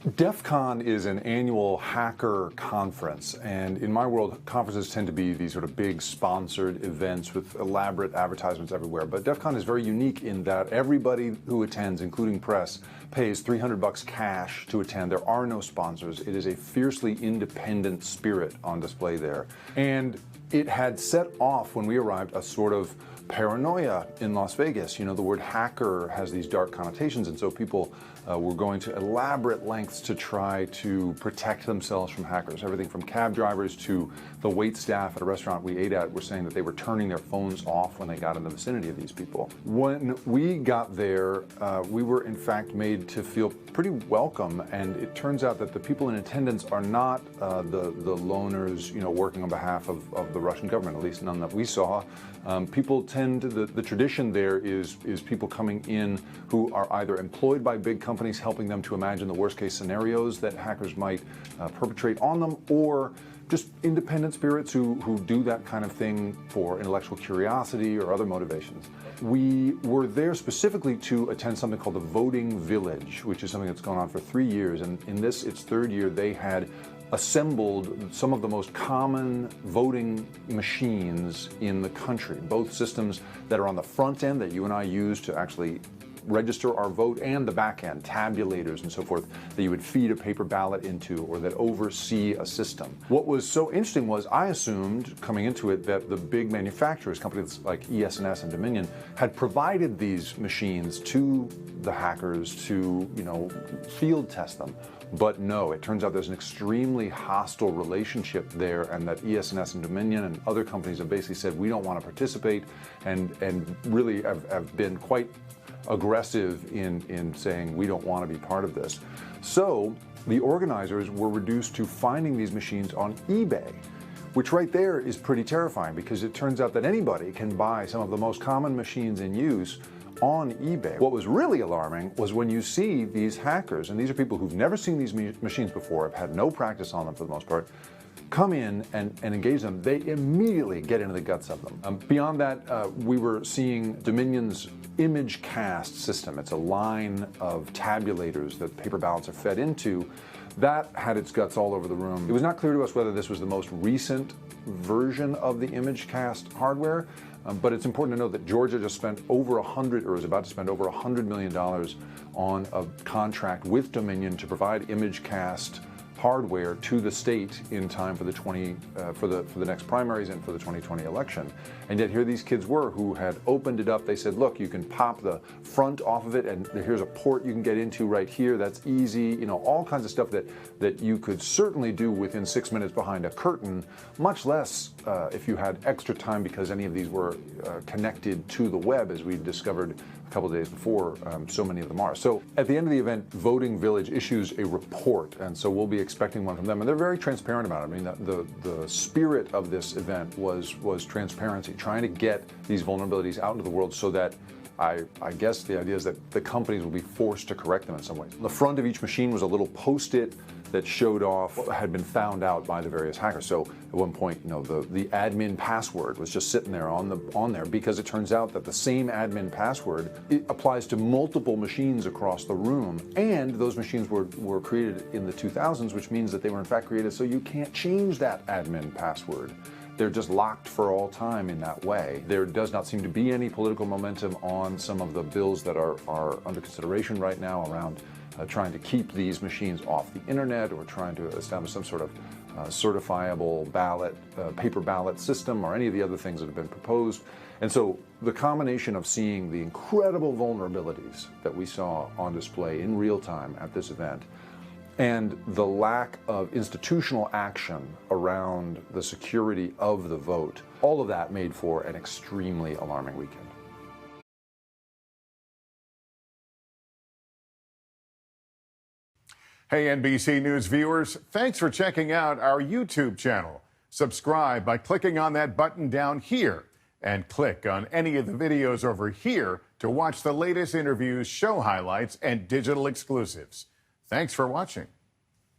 DEF CON is an annual hacker conference, and in my world, conferences tend to be these sort of big sponsored events with elaborate advertisements everywhere. But DEF CON is very unique in that everybody who attends, including press, pays $300 cash to attend. There are no sponsors. It is a fiercely independent spirit on display there. And it had set off, when we arrived, a sort of paranoia in Las Vegas. You know, the word hacker has these dark connotations, and so people were going to elaborate lengths to try to protect themselves from hackers. Everything from cab drivers to the wait staff at a restaurant we ate at were saying that they were turning their phones off when they got in the vicinity of these people. When we got there, we were in fact made to feel pretty welcome, and it turns out that the people in attendance are not the loners, you know, working on behalf of the Russian government, at least none that we saw. People tend to, the tradition there is people coming in who are either employed by big companies helping them to imagine the worst case scenarios that hackers might perpetrate on them, or just independent spirits who do that kind of thing for intellectual curiosity or other motivations. We were there specifically to attend something called the Voting Village, which is something that's gone on for 3 years, and in this, its third year, they had assembled some of the most common voting machines in the country, both systems that are on the front end that you and I use to actually register our vote, and the back end, tabulators and so forth, that you would feed a paper ballot into or that oversee a system. What was so interesting was I assumed coming into it that the big manufacturers, companies like ES&S and Dominion, had provided these machines to the hackers to, you know, field test them. But no, it turns out there's an extremely hostile relationship there, and that ES&S and Dominion and other companies have basically said we don't want to participate, and really have been quite aggressive in saying we don't want to be part of this. So the organizers were reduced to finding these machines on eBay, which right there is pretty terrifying, because it turns out that anybody can buy some of the most common machines in use on eBay. What was really alarming was when you see these hackers, and these are people who've never seen these machines before, have had no practice on them for the most part, come in and engage them, they immediately get into the guts of them. Beyond that, we were seeing Dominion's image cast system. It's a line of tabulators that paper ballots are fed into. That had its guts all over the room. It was not clear to us whether this was the most recent version of the image cast hardware, but it's important to note that Georgia just spent over is about to spend over $100 million on a contract with Dominion to provide image cast hardware to the state in time for the next primaries and for the 2020 election. And yet here these kids were who had opened it up. They said, look, you can pop the front off of it, and here's a port you can get into right here. That's easy. You know, all kinds of stuff that you could certainly do within 6 minutes behind a curtain, much less if you had extra time, because any of these were connected to the web, as we discovered a couple of days before. So many of them are. So at the end of the event, Voting Village issues a report, and so we'll be expecting one from them, and they're very transparent about it. I mean, the spirit of this event was transparency, trying to get these vulnerabilities out into the world so that I guess the idea is that the companies will be forced to correct them in some ways. The front of each machine was a little post-it that showed off what had been found out by the various hackers. So at one point, you know, the admin password was just sitting there on there, because it turns out that the same admin password, it applies to multiple machines across the room, and those machines were created in the 2000s, which means that they were in fact created so you can't change that admin password. They're just locked for all time in that way. There does not seem to be any political momentum on some of the bills that are under consideration right now around trying to keep these machines off the internet, or trying to establish some sort of certifiable ballot, paper ballot system, or any of the other things that have been proposed. And so the combination of seeing the incredible vulnerabilities that we saw on display in real time at this event, and the lack of institutional action around the security of the vote, all of that made for an extremely alarming weekend. Hey, NBC News viewers, thanks for checking out our YouTube channel. Subscribe by clicking on that button down here, and click on any of the videos over here to watch the latest interviews, show highlights, and digital exclusives. Thanks for watching.